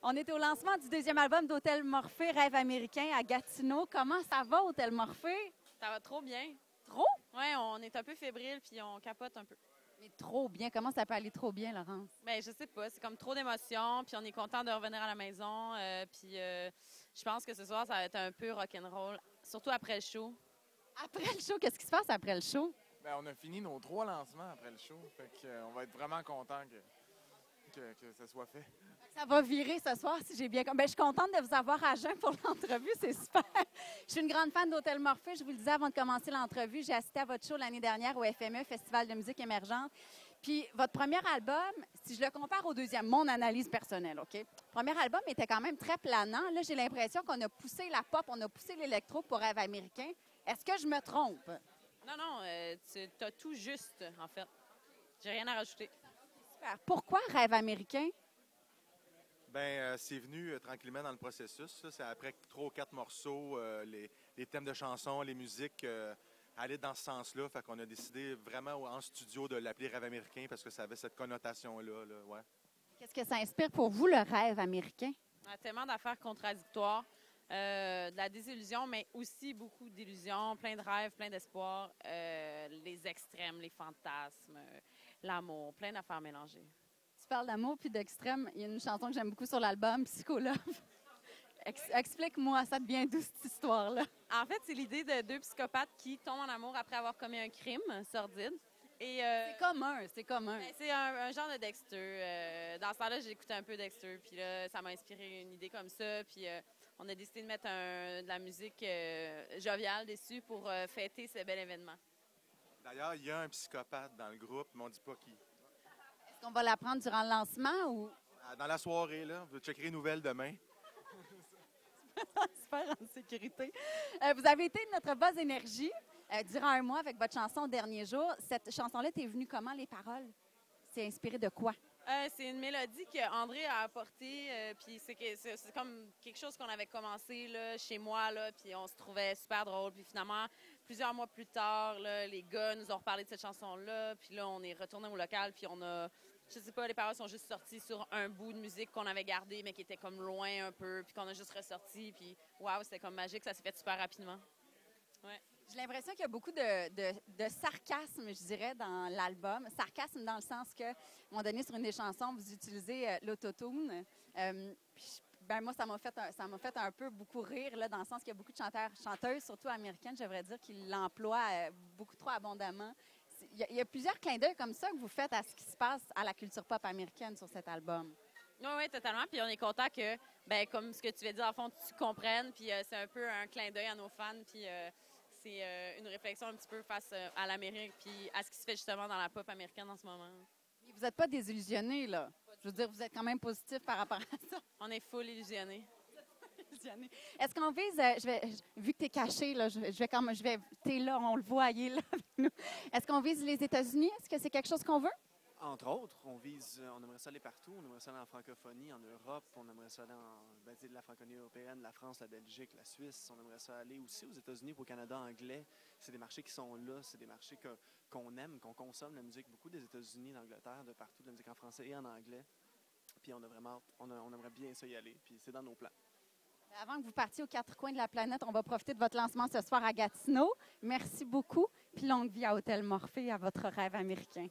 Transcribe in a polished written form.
On est au lancement du deuxième album d'Hôtel Morphée, Rêve américain, à Gatineau. Comment ça va, Hôtel Morphée? Ça va trop bien. Trop? Oui, on est un peu fébrile puis on capote un peu. Mais trop bien. Comment ça peut aller trop bien, Laurence? Bien, je sais pas, c'est comme trop d'émotions puis on est content de revenir à la maison. Je pense que ce soir, ça va être un peu rock'n'roll, surtout après le show. Après le show, qu'est-ce qui se passe après le show? Bien, on a fini nos 3 lancements après le show. Fait que, on va être vraiment content que ça soit fait. Ça va virer ce soir, si j'ai bien compris. Ben, je suis contente de vous avoir à jeun pour l'entrevue, c'est super. Je suis une grande fan d'Hôtel Morphée. Je vous le disais avant de commencer l'entrevue, j'ai assisté à votre show l'année dernière au FME, Festival de musique émergente. Puis votre premier album, si je le compare au deuxième, mon analyse personnelle, OK? Le premier album était quand même très planant. Là, j'ai l'impression qu'on a poussé la pop, on a poussé l'électro pour Rêve américain. Est-ce que je me trompe? Non, tu as tout juste, en fait. J'ai rien à rajouter. Super. Pourquoi Rêve américain? Bien, c'est venu tranquillement dans le processus. Là. C'est après 3 ou 4 morceaux, les thèmes de chansons, les musiques allaient dans ce sens-là. Fait qu'on a décidé vraiment en studio de l'appeler Rêve américain parce que ça avait cette connotation-là. Là, ouais. Qu'est-ce que ça inspire pour vous, le rêve américain? On a tellement d'affaires contradictoires, de la désillusion, mais aussi beaucoup d'illusions, plein de rêves, plein d'espoirs, les extrêmes, les fantasmes, l'amour, plein d'affaires mélangées. Tu parles d'amour puis d'extrême. Il y a une chanson que j'aime beaucoup sur l'album, Psychologue. Explique-moi, ça devient d'où cette histoire-là? En fait, c'est l'idée de 2 psychopathes qui tombent en amour après avoir commis un crime sordide. C'est commun, c'est commun. Ben, c'est un genre de Dexter. Dans ce temps-là, j'ai écouté un peu Dexter, puis là, ça m'a inspiré une idée comme ça. Puis on a décidé de mettre de la musique joviale dessus pour fêter ce bel événement. D'ailleurs, il y a un psychopathe dans le groupe, mais on ne dit pas qui. Est-ce qu'on va l'apprendre durant le lancement ou... Dans la soirée, là, vous checkerez les nouvelles demain. Super en sécurité. Vous avez été notre base énergie durant un mois avec votre chanson Dernier jour. Cette chanson-là, t'es venue comment, les paroles? C'est inspiré de quoi? C'est une mélodie qu'André a apportée, puis c'est comme quelque chose qu'on avait commencé là, chez moi, là, puis on se trouvait super drôle. Puis finalement, plusieurs mois plus tard, là, les gars nous ont reparlé de cette chanson-là, puis là, on est retourné au local, puis on a, je sais pas, les paroles sont juste sorties sur un bout de musique qu'on avait gardé, mais qui était comme loin un peu, puis qu'on a juste ressorti, puis waouh, c'était comme magique, ça s'est fait super rapidement. Ouais. J'ai l'impression qu'il y a beaucoup de sarcasme, je dirais, dans l'album. Sarcasme dans le sens que, à un moment donné, sur une des chansons, vous utilisez l'autotune. Moi, ça m'a fait un peu beaucoup rire, là, dans le sens qu'il y a beaucoup de chanteurs, chanteuses, surtout américaines, je devrais dire, qui l'emploient beaucoup trop abondamment. Il y a plusieurs clins d'œil comme ça que vous faites à ce qui se passe à la culture pop américaine sur cet album. Oui, totalement. Puis on est content que, comme ce que tu viens de dire, en fond, tu comprennes. Puis c'est un peu un clin d'œil à nos fans. Puis c'est une réflexion un petit peu face à l'Amérique puis à ce qui se fait justement dans la pop américaine en ce moment. Mais vous n'êtes pas désillusionnés, là. Je veux dire, vous êtes quand même positif par rapport à ça. On est full illusionnés. Est-ce qu'on vise, vu que tu es caché, là, t'es là, on le voit, il est là avec nous. Est-ce qu'on vise les États-Unis? Est-ce que c'est quelque chose qu'on veut? Entre autres, on aimerait ça aller partout. On aimerait ça aller en francophonie, en Europe. On aimerait ça aller de la francophonie européenne, la France, la Belgique, la Suisse. On aimerait ça aller aussi aux États-Unis, au Canada anglais. C'est des marchés qui sont là. C'est des marchés qu'on aime, qu'on consomme la musique beaucoup des États-Unis, d'Angleterre, de partout, de la musique en français et en anglais. Puis on aimerait bien ça y aller. Puis c'est dans nos plans. Avant que vous partiez aux 4 coins de la planète, on va profiter de votre lancement ce soir à Gatineau. Merci beaucoup. Puis longue vie à Hôtel Morphée, à votre rêve américain.